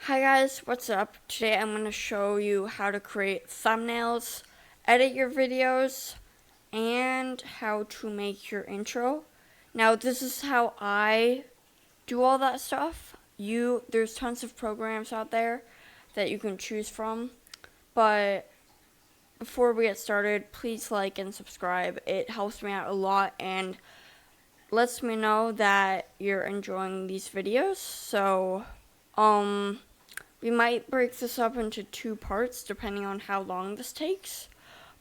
Hi guys, what's up? Today I'm going to show you how to create thumbnails, edit your videos, and how to make your intro. Now this is how I do all that stuff. There's tons of programs out there that you can choose from, but before we get started, please like and subscribe. It helps me out a lot and lets me know that you're enjoying these videos. So, we might break this up into 2 parts depending on how long this takes,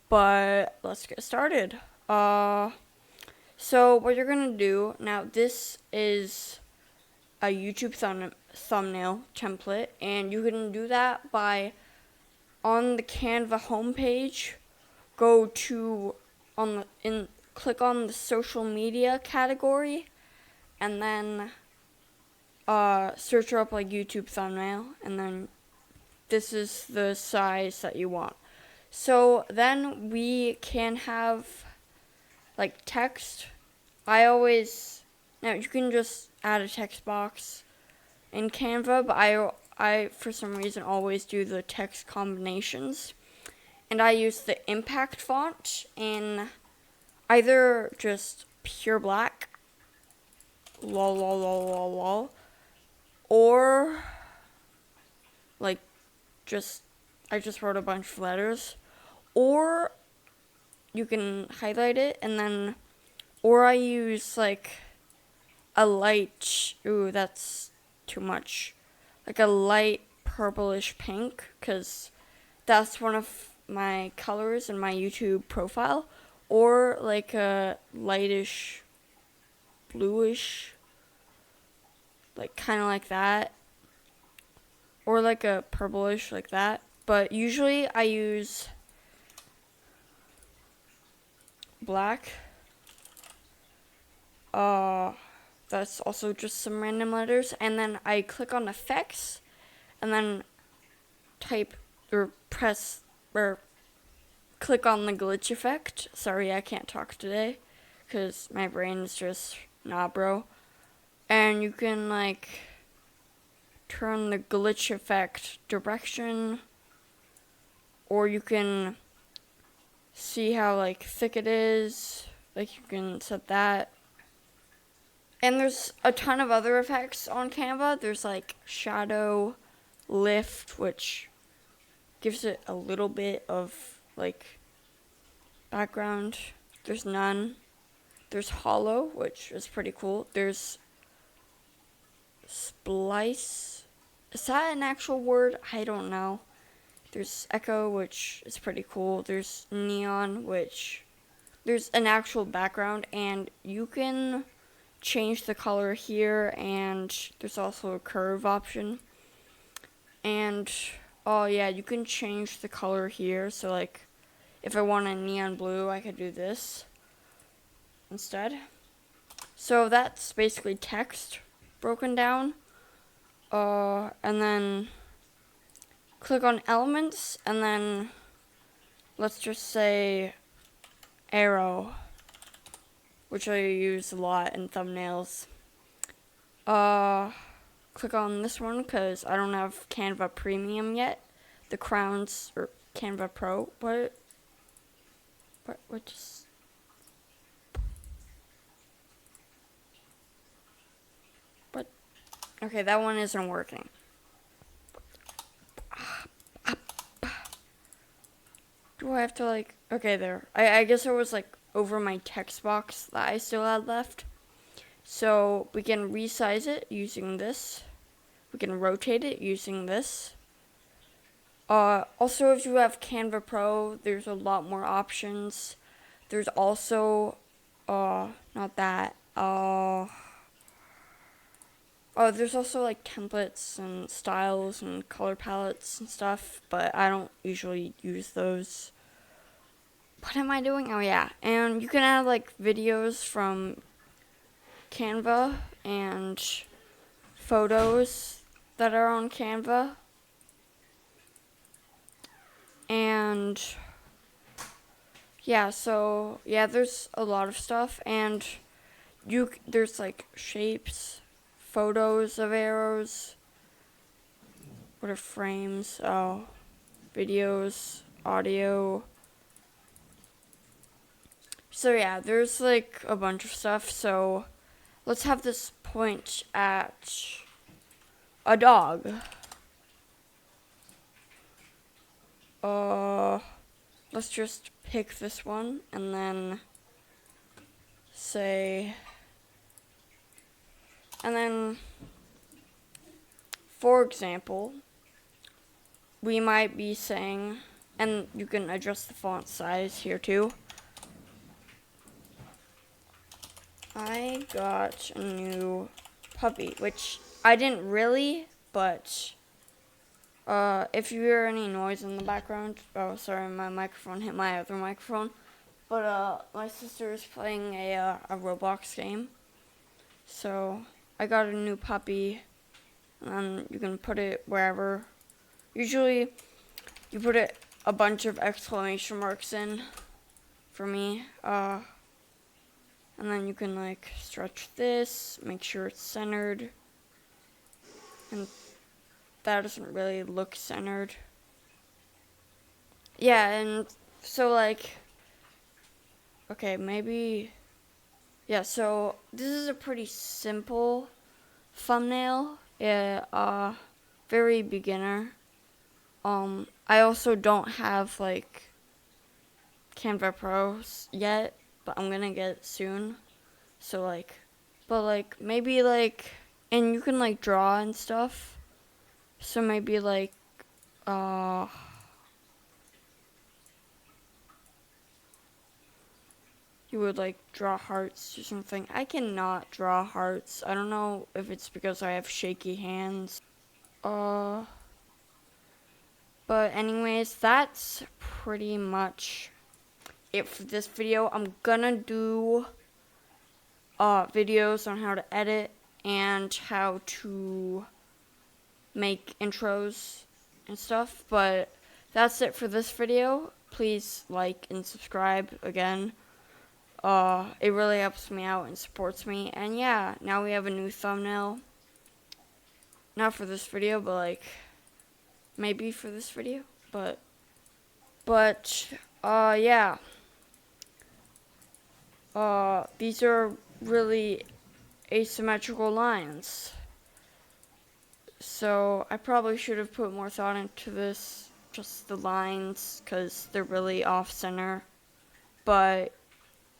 but let's get started. So what you're gonna do now, this is a YouTube thumbnail template, and you can do that by on the Canva homepage, go to click on the social media category, and then search up like YouTube thumbnail, and then this is the size that you want. So then we can have like text. Now you can just add a text box in Canva, but I for some reason always do the text combinations, and I use the impact font in either just pure black, lol lol lol lol lol, or like I just wrote a bunch of letters, or you can highlight it, and then, or I use like a light, that's too much, like a light purplish pink, because that's one of my colors in my YouTube profile, or like a lightish bluish, like kind of like that, or like a purplish like that. But usually I use black. That's also just some random letters, and then I click on effects, and then type or press or click on the glitch effect. Sorry, I can't talk today because my brain is just not bro. And you can like turn the glitch effect direction, or you can see how like thick it is, like you can set that. And there's a ton of other effects on Canva. There's like shadow, lift, which gives it a little bit of like background. There's none. There's hollow, which is pretty cool. There's splice. Is that an actual word? I don't know. There's echo, which is pretty cool. There's neon, which there's an actual background, and you can change the color here, and there's also a curve option. And oh yeah, you can change the color here. So like if I want a neon blue, I could do this instead. So that's basically text broken down. And then click on elements, and then let's just say arrow, which I use a lot in thumbnails. Click on this one because I don't have Canva Premium yet. The crowns, or Canva Pro. What just... What? Okay, that one isn't working. Do I have to like... Okay, there. I guess it was like over my text box that I still had left. So we can resize it using this. We can rotate it using this. Also, if you have Canva Pro, there's a lot more options. There's also, not that. There's also like templates and styles and color palettes and stuff, but I don't usually use those. What am I doing? Oh yeah, and you can add like videos from Canva and photos that are on Canva. And yeah, so yeah, there's a lot of stuff, and there's like shapes, photos of arrows, what are frames? Oh, videos, audio. So yeah, there's like a bunch of stuff. So let's have this point at a dog. Let's just pick this one and then say, and then for example, we might be saying, and you can adjust the font size here too. I got a new puppy, which I didn't really, but if you hear any noise in the background, oh sorry, my microphone hit my other microphone, but my sister is playing a Roblox game, so I got a new puppy, and you can put it wherever. Usually, you put it a bunch of exclamation marks in, for me, and then you can like stretch this, make sure it's centered, and that doesn't really look centered. Yeah, and so like, okay, maybe, yeah, so this is a pretty simple thumbnail, yeah, very beginner. I also don't have like Canva Pros yet, but I'm gonna get it soon. So like, but like maybe like, and you can like draw and stuff. So maybe like, you would like draw hearts or something. I cannot draw hearts. I don't know if it's because I have shaky hands. But anyways, that's pretty much it for this video. I'm gonna do videos on how to edit and how to make intros and stuff, but that's it for this video. Please like and subscribe again. It really helps me out and supports me. And yeah, now we have a new thumbnail. Not for this video, but like maybe for this video, but yeah. These are really asymmetrical lines. So I probably should have put more thought into this, just the lines, because they're really off-center. But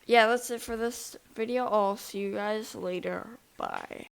yeah, that's it for this video. I'll see you guys later. Bye.